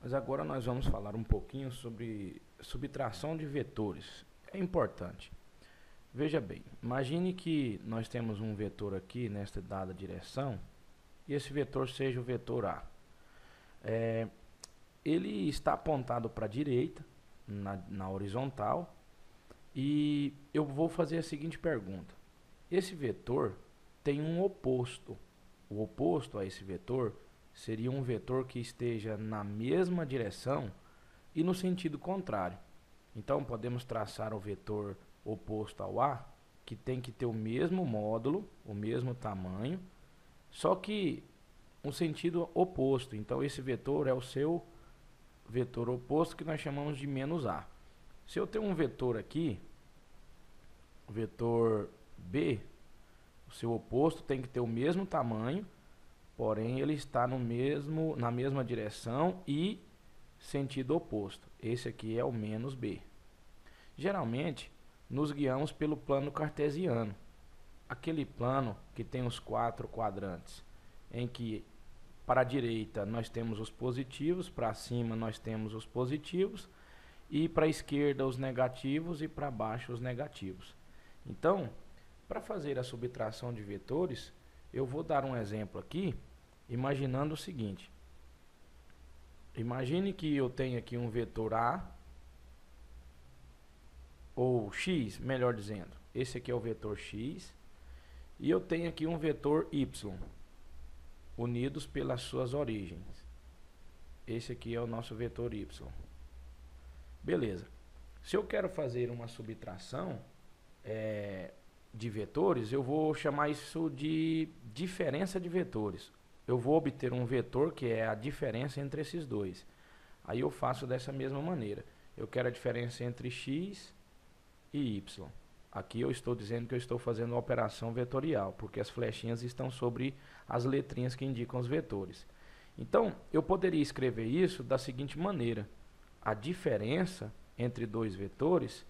Mas agora nós vamos falar um pouquinho sobre subtração de vetores. É importante. Veja bem, imagine que nós temos um vetor aqui nesta dada direção e esse vetor seja o vetor A. Ele está apontado para a direita, na horizontal, e eu vou fazer a seguinte pergunta. Esse vetor tem um oposto. O oposto a esse vetor seria um vetor que esteja na mesma direção e no sentido contrário. Então, podemos traçar o vetor oposto ao A, que tem que ter o mesmo módulo, o mesmo tamanho, só que um sentido oposto. Então, esse vetor é o seu vetor oposto, que nós chamamos de menos A. Se eu tenho um vetor aqui, o vetor B, o seu oposto tem que ter o mesmo tamanho, porém ele está na mesma direção e sentido oposto. Esse aqui é o menos B. Geralmente, nos guiamos pelo plano cartesiano, aquele plano que tem os 4 quadrantes, em que para a direita nós temos os positivos, para cima nós temos os positivos, e para a esquerda os negativos e para baixo os negativos. Então, para fazer a subtração de vetores, eu vou dar um exemplo aqui, imaginando o seguinte. Imagine que eu tenho aqui um vetor A, ou X, melhor dizendo. Esse aqui é o vetor X, e eu tenho aqui um vetor Y, unidos pelas suas origens. Esse aqui é o nosso vetor Y. Beleza. Se eu quero fazer uma subtração de vetores, eu vou chamar isso de diferença de vetores. Eu vou obter um vetor que é a diferença entre esses dois. Aí eu faço dessa mesma maneira. Eu quero a diferença entre x e y. Aqui eu estou dizendo que eu estou fazendo uma operação vetorial, porque as flechinhas estão sobre as letrinhas que indicam os vetores. Então, eu poderia escrever isso da seguinte maneira. A diferença entre dois vetores,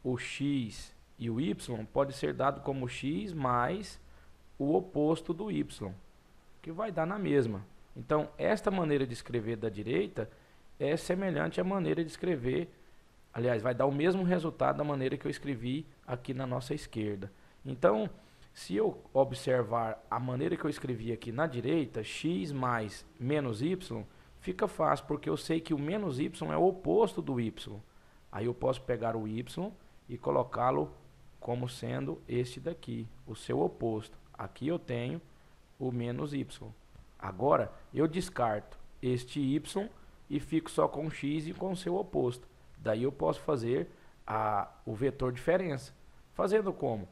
o x e o y, pode ser dado como x mais o oposto do y, que vai dar na mesma. Então, esta maneira de escrever da direita é semelhante à maneira de escrever, aliás, vai dar o mesmo resultado da maneira que eu escrevi aqui na nossa esquerda. Então, se eu observar a maneira que eu escrevi aqui na direita, x mais menos y, fica fácil, porque eu sei que o menos y é o oposto do y. Aí eu posso pegar o y e colocá-lo como sendo este daqui, o seu oposto. Aqui eu tenho o menos y. Agora, eu descarto este y e fico só com x e com o seu oposto. Daí eu posso fazer o vetor diferença. Fazendo como?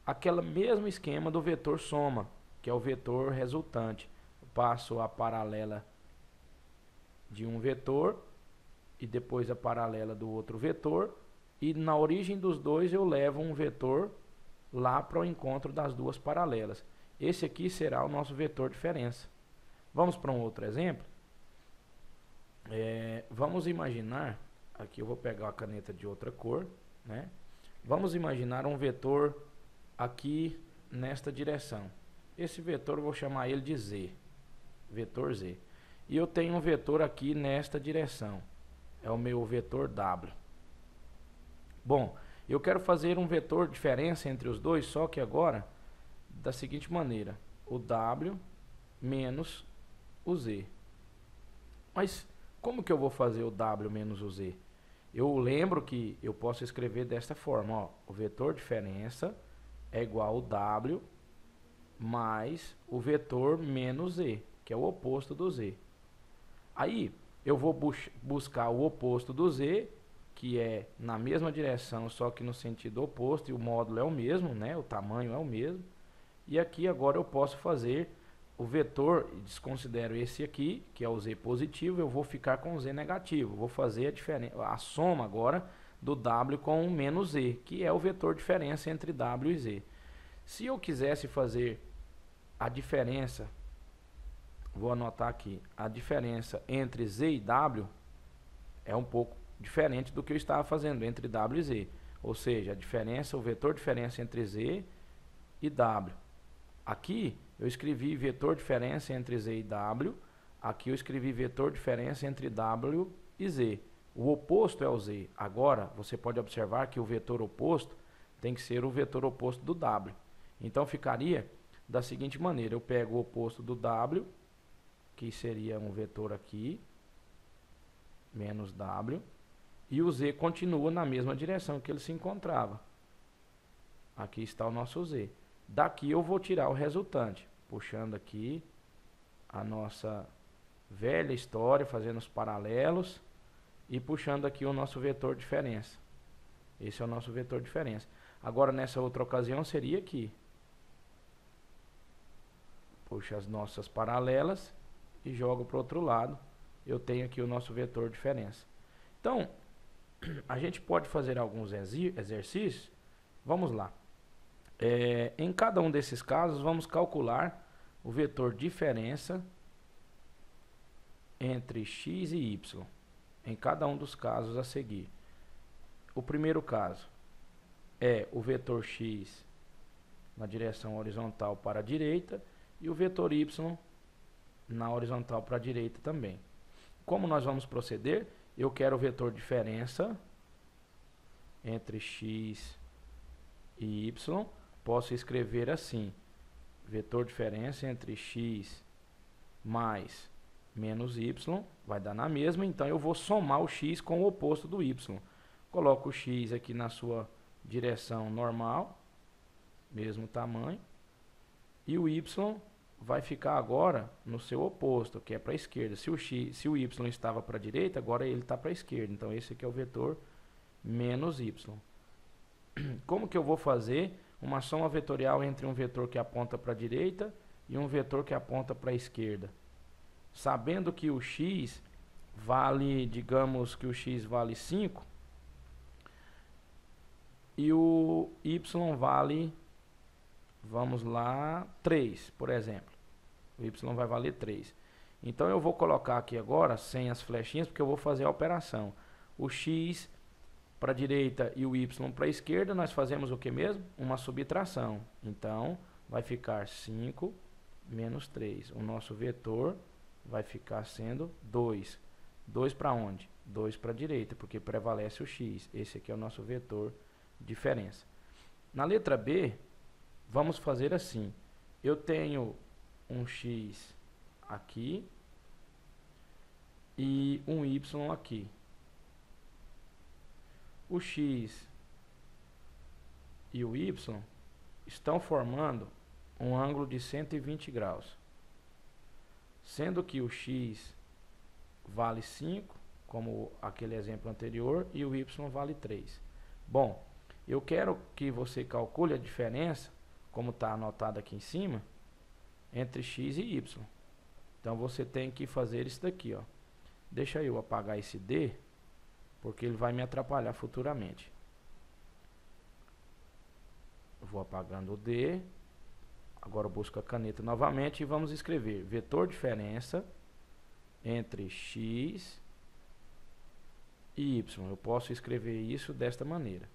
Aquele mesmo esquema do vetor soma, que é o vetor resultante. Eu passo a paralela de um vetor e depois a paralela do outro vetor, e na origem dos dois eu levo um vetor lá para o encontro das duas paralelas. Esse aqui será o nosso vetor diferença. Vamos para um outro exemplo? Vamos imaginar, aqui eu vou pegar a caneta de outra cor, né? Vamos imaginar um vetor aqui nesta direção. Esse vetor eu vou chamar ele de Z, vetor Z. E eu tenho um vetor aqui nesta direção, é o meu vetor W. Bom, eu quero fazer um vetor diferença entre os dois, só que agora da seguinte maneira: o W menos o Z. Mas como que eu vou fazer o W menos o Z? Eu lembro que eu posso escrever desta forma, ó, o vetor diferença é igual ao W mais o vetor menos Z, que é o oposto do Z. Aí eu vou buscar o oposto do Z, que é na mesma direção, só que no sentido oposto, e o módulo é o mesmo, né? O tamanho é o mesmo. E aqui agora eu posso fazer o vetor, desconsidero esse aqui, que é o Z positivo, eu vou ficar com o Z negativo. Vou fazer a soma agora do W com o menos Z, que é o vetor diferença entre W e Z. Se eu quisesse fazer a diferença, vou anotar aqui, a diferença entre Z e W é um pouco diferente do que eu estava fazendo entre W e Z. Ou seja, a diferença, o vetor diferença entre Z e W. Aqui eu escrevi vetor diferença entre Z e W, Aqui eu escrevi vetor diferença entre W e Z. O oposto é o Z. Agora, você pode observar que o vetor oposto tem que ser o vetor oposto do W. Então, ficaria da seguinte maneira. Eu pego o oposto do W, que seria um vetor aqui, menos W, e o Z continua na mesma direção que ele se encontrava. Aqui está o nosso Z. Daqui eu vou tirar o resultante, puxando aqui a nossa velha história, fazendo os paralelos e puxando aqui o nosso vetor diferença. Esse é o nosso vetor diferença. Agora, nessa outra ocasião, seria aqui. Puxo as nossas paralelas e jogo para o outro lado. Eu tenho aqui o nosso vetor diferença. Então, a gente pode fazer alguns exercícios. Vamos lá. Em cada um desses casos, vamos calcular o vetor diferença entre x e y. Em cada um dos casos a seguir. O primeiro caso é o vetor x na direção horizontal para a direita e o vetor y na horizontal para a direita também. Como nós vamos proceder? Eu quero o vetor diferença entre x e y. Posso escrever assim: vetor diferença entre x mais menos y vai dar na mesma. Então eu vou somar o x com o oposto do y. Coloco o x aqui na sua direção normal, mesmo tamanho, e o y vai ficar agora no seu oposto, que é para a esquerda. Se o y estava para a direita, agora ele está para a esquerda. Então esse aqui é o vetor menos y. Como que eu vou fazer uma soma vetorial entre um vetor que aponta para a direita e um vetor que aponta para a esquerda? Sabendo que o x vale, digamos que o x vale 5 e o y vale, vamos lá, 3, por exemplo. O y vai valer 3. Então eu vou colocar aqui agora, sem as flechinhas, porque eu vou fazer a operação. O x para a direita e o y para a esquerda, nós fazemos o que mesmo? Uma subtração. Então, vai ficar 5 menos 3. O nosso vetor vai ficar sendo 2. 2 para onde? 2 para a direita, porque prevalece o x. Esse aqui é o nosso vetor diferença. Na letra B, vamos fazer assim. Eu tenho um x aqui e um y aqui. O x e o y estão formando um ângulo de 120 graus. Sendo que o x vale 5, como aquele exemplo anterior, e o y vale 3. Bom, eu quero que você calcule a diferença, como está anotado aqui em cima, entre x e y. Então você tem que fazer isso daqui, ó. Deixa eu apagar esse D, porque ele vai me atrapalhar futuramente. Eu vou apagando o D. Agora eu busco a caneta novamente e vamos escrever vetor diferença entre x e y. Eu posso escrever isso desta maneira: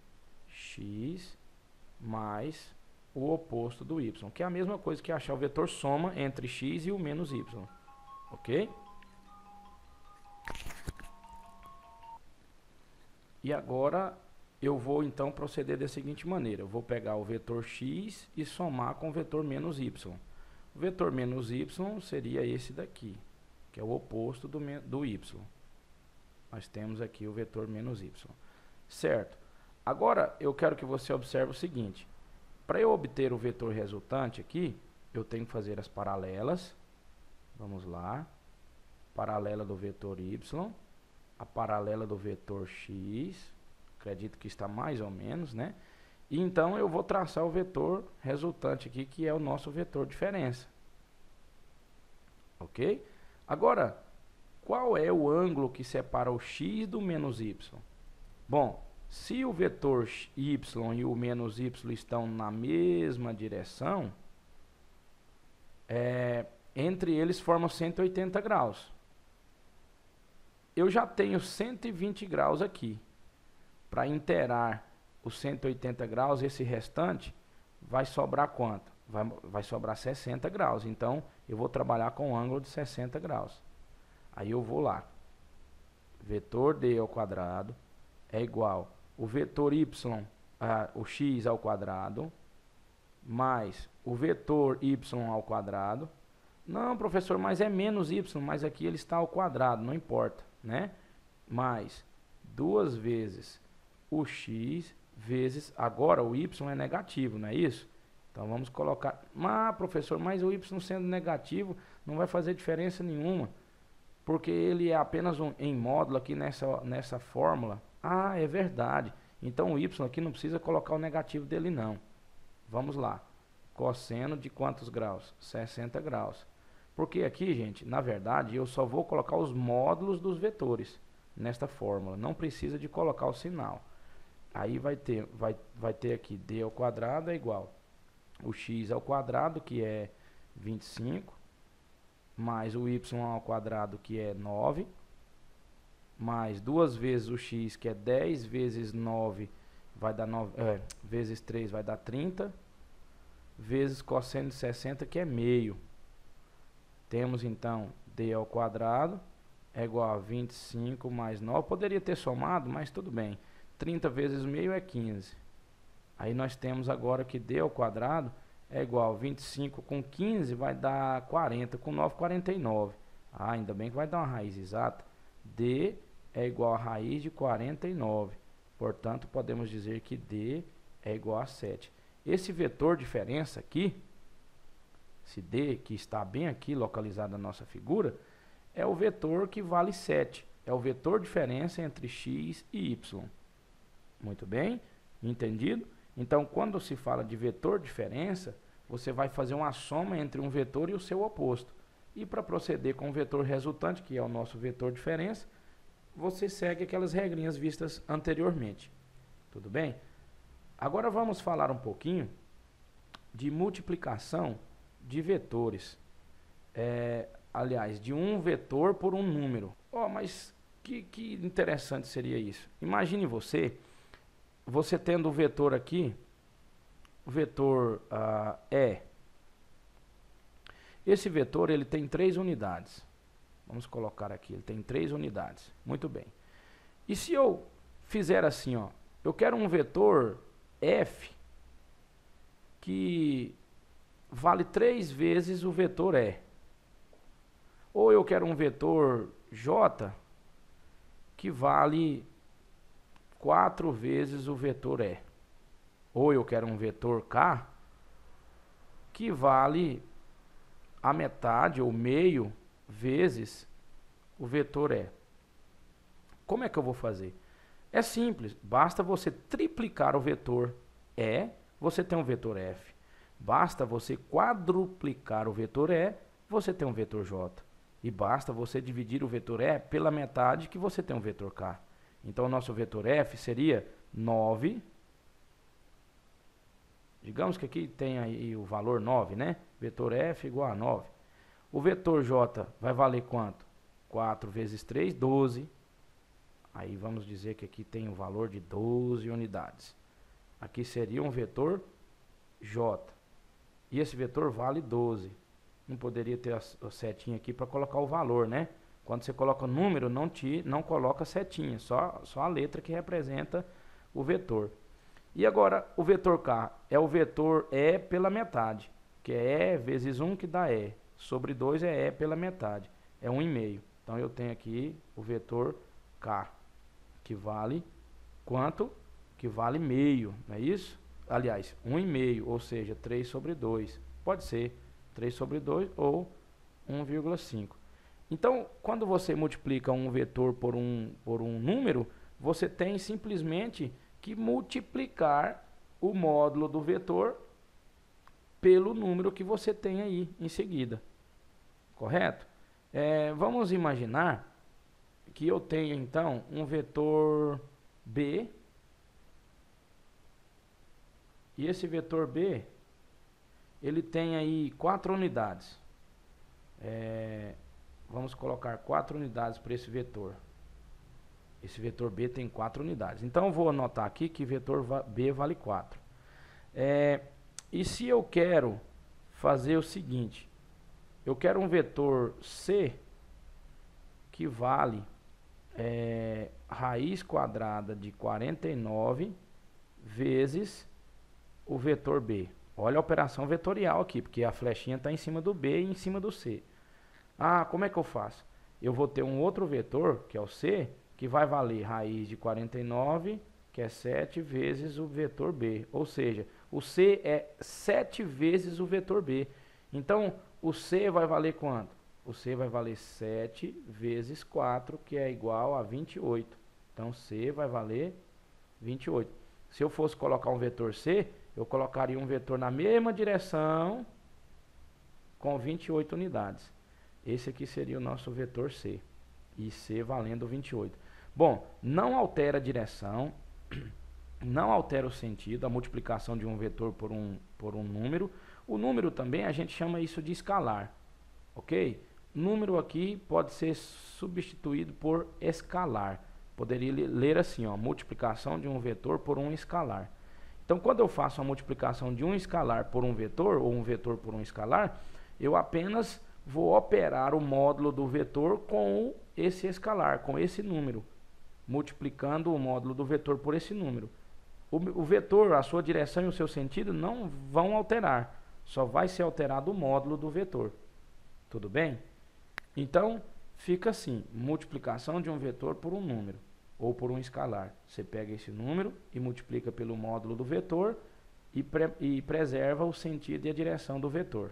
x mais o oposto do y, que é a mesma coisa que achar o vetor soma entre x e o menos y. Ok? E agora eu vou então proceder da seguinte maneira. Eu vou pegar o vetor x e somar com o vetor menos y. O vetor menos y seria esse daqui, que é o oposto do y. Nós temos aqui o vetor menos y. Certo? Agora eu quero que você observe o seguinte. Para eu obter o vetor resultante aqui, eu tenho que fazer as paralelas. Vamos lá. Paralela do vetor y. A paralela do vetor x, acredito que está mais ou menos, né? E então eu vou traçar o vetor resultante aqui, que é o nosso vetor diferença. Ok? Agora, qual é o ângulo que separa o x do menos y? Bom, se o vetor y e o menos y estão na mesma direção, entre eles formam 180 graus. Eu já tenho 120 graus aqui. Para inteirar os 180 graus, esse restante vai sobrar quanto? Vai sobrar 60 graus. Então, eu vou trabalhar com um ângulo de 60 graus. Aí eu vou lá. Vetor d ao quadrado é igual o vetor y, o x ao quadrado, mais o vetor y ao quadrado. Não, professor, mas é menos y, mas aqui ele está ao quadrado, não importa, né? Mais 2 vezes o x vezes, agora o y é negativo, não é isso? Então vamos colocar, professor, mas o y sendo negativo não vai fazer diferença nenhuma, porque ele é apenas em módulo aqui nessa fórmula. Ah, é verdade. Então o y aqui não precisa colocar o negativo dele não. Vamos lá. Cosseno de quantos graus? 60 graus. Porque aqui, gente, na verdade, eu só vou colocar os módulos dos vetores nesta fórmula. Não precisa de colocar o sinal. Aí vai ter aqui d ao quadrado é igual o x ao quadrado, que é 25, mais o y ao quadrado, que é 9, mais 2 vezes o x, que é 10, vezes 9, vai dar 9, vezes 3 vai dar 30, vezes cosseno de 60, que é meio. Temos então d ao quadrado é igual a 25 mais 9. Poderia ter somado, mas tudo bem. 30 vezes meio é 15. Aí nós temos agora que d ao quadrado é igual a 25 com 15 vai dar 40, com 9, 49. Ainda bem que vai dar uma raiz exata. d é igual a raiz de 49. Portanto, podemos dizer que d é igual a 7. Esse vetor diferença aqui, esse d que está bem aqui localizado na nossa figura, é o vetor que vale 7. É o vetor diferença entre x e y. Muito bem? Entendido? Então, quando se fala de vetor diferença, você vai fazer uma soma entre um vetor e o seu oposto. E para proceder com o vetor resultante, que é o nosso vetor diferença, você segue aquelas regrinhas vistas anteriormente. Tudo bem? Agora vamos falar um pouquinho de multiplicação de vetores. Aliás, de um vetor por um número. Mas que interessante seria isso. Imagine você tendo o vetor aqui, o vetor E. Esse vetor ele tem 3 unidades. Vamos colocar aqui, ele tem 3 unidades. Muito bem. E se eu fizer assim, eu quero um vetor F que vale 3 vezes o vetor E. Ou eu quero um vetor J que vale 4 vezes o vetor E. Ou eu quero um vetor K que vale a metade ou meio vezes o vetor E. Como é que eu vou fazer? É simples, basta você triplicar o vetor E, você tem um vetor F. Basta você quadruplicar o vetor E, você tem um vetor J. E basta você dividir o vetor E pela metade que você tem um vetor K. Então, o nosso vetor F seria 9. Digamos que aqui tem aí o valor 9, né? Vetor F igual a 9. O vetor J vai valer quanto? 4 vezes 3, 12. Aí vamos dizer que aqui tem o valor de 12 unidades. Aqui seria um vetor J. E esse vetor vale 12. Não poderia ter a setinha aqui para colocar o valor, né? Quando você coloca número, não coloca setinha, só a letra que representa o vetor. E agora, o vetor K é o vetor E pela metade, que é E vezes 1 que dá E, sobre 2 é E pela metade, é 1,5. Então, eu tenho aqui o vetor K, que vale quanto? Que vale meio, não é isso? Aliás, 1,5, ou seja, 3 sobre 2. Pode ser 3 sobre 2 ou 1,5. Então, quando você multiplica um vetor por um número, você tem simplesmente que multiplicar o módulo do vetor pelo número que você tem aí em seguida. Correto? Vamos imaginar que eu tenho então um vetor B. E esse vetor B, ele tem aí 4 unidades. Vamos colocar 4 unidades para esse vetor. Esse vetor B tem 4 unidades. Então, eu vou anotar aqui que vetor B vale 4. E se eu quero fazer o seguinte, eu quero um vetor C que vale raiz quadrada de 49 vezes o vetor B. Olha a operação vetorial aqui, porque a flechinha está em cima do B e em cima do C. Ah, como é que eu faço? Eu vou ter um outro vetor, que é o C, que vai valer raiz de 49, que é 7 vezes o vetor B. Ou seja, o C é 7 vezes o vetor B. Então, o C vai valer quanto? O C vai valer 7 vezes 4, que é igual a 28. Então, C vai valer 28. Se eu fosse colocar um vetor C, eu colocaria um vetor na mesma direção com 28 unidades. Esse aqui seria o nosso vetor C. E C valendo 28. Bom, não altera a direção, não altera o sentido, a multiplicação de um vetor por um número. O número também a gente chama isso de escalar, ok? Número aqui pode ser substituído por escalar. Poderia ler assim, ó, multiplicação de um vetor por um escalar. Então, quando eu faço a multiplicação de um escalar por um vetor, ou um vetor por um escalar, eu apenas vou operar o módulo do vetor com esse escalar, com esse número, multiplicando o módulo do vetor por esse número. O vetor, a sua direção e o seu sentido não vão alterar, só vai ser alterado o módulo do vetor. Tudo bem? Então, fica assim, multiplicação de um vetor por um número, ou por um escalar. Você pega esse número e multiplica pelo módulo do vetor e preserva o sentido e a direção do vetor.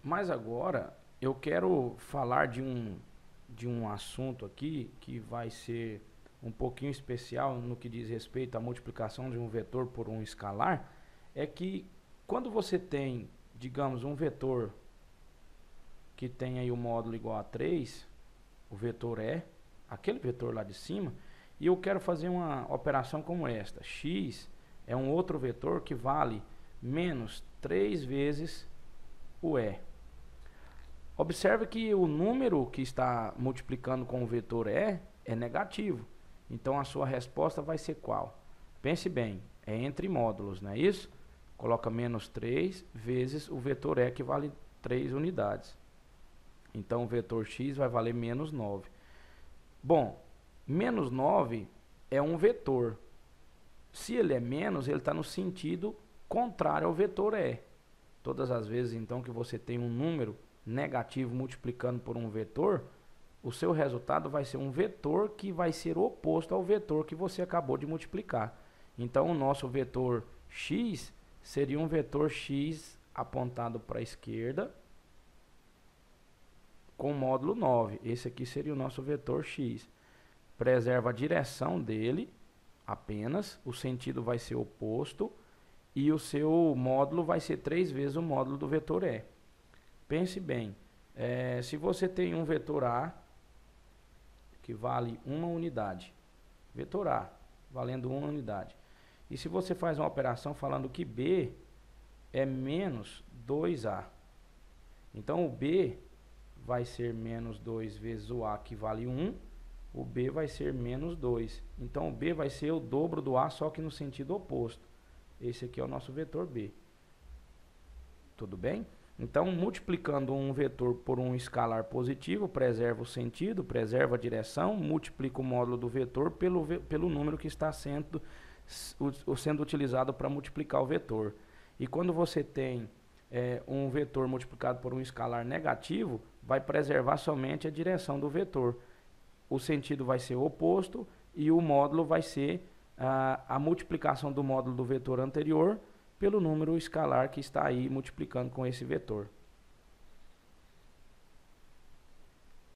Mas agora, eu quero falar de um assunto aqui que vai ser um pouquinho especial no que diz respeito à multiplicação de um vetor por um escalar, é que quando você tem, digamos, um vetor que tem aí o módulo igual a 3, o vetor E, aquele vetor lá de cima, e eu quero fazer uma operação como esta. X é um outro vetor que vale menos 3 vezes o E. Observe que o número que está multiplicando com o vetor E é negativo. Então a sua resposta vai ser qual? Pense bem, é entre módulos, não é isso? Coloca menos 3 vezes o vetor E, que vale 3 unidades. Então o vetor X vai valer menos 9. Bom, menos 9 é um vetor. Se ele é menos, ele está no sentido contrário ao vetor E. Todas as vezes então que você tem um número negativo multiplicando por um vetor, o seu resultado vai ser um vetor que vai ser oposto ao vetor que você acabou de multiplicar. Então o nosso vetor X seria um vetor X apontado para a esquerda com módulo 9. Esse aqui seria o nosso vetor X. Preserva a direção dele apenas, o sentido vai ser oposto e o seu módulo vai ser 3 vezes o módulo do vetor E. Pense bem, se você tem um vetor A que vale 1 unidade, vetor A valendo 1 unidade, e se você faz uma operação falando que B é menos 2A, então o B vai ser menos 2 vezes o A, que vale 1, o B vai ser menos 2. Então o B vai ser o dobro do A, só que no sentido oposto. Esse aqui é o nosso vetor B. Tudo bem? Então, multiplicando um vetor por um escalar positivo, preserva o sentido, preserva a direção, multiplica o módulo do vetor pelo número que está sendo utilizado para multiplicar o vetor. E quando você tem um vetor multiplicado por um escalar negativo, vai preservar somente a direção do vetor. O sentido vai ser oposto e o módulo vai ser a multiplicação do módulo do vetor anterior pelo número escalar que está aí multiplicando com esse vetor.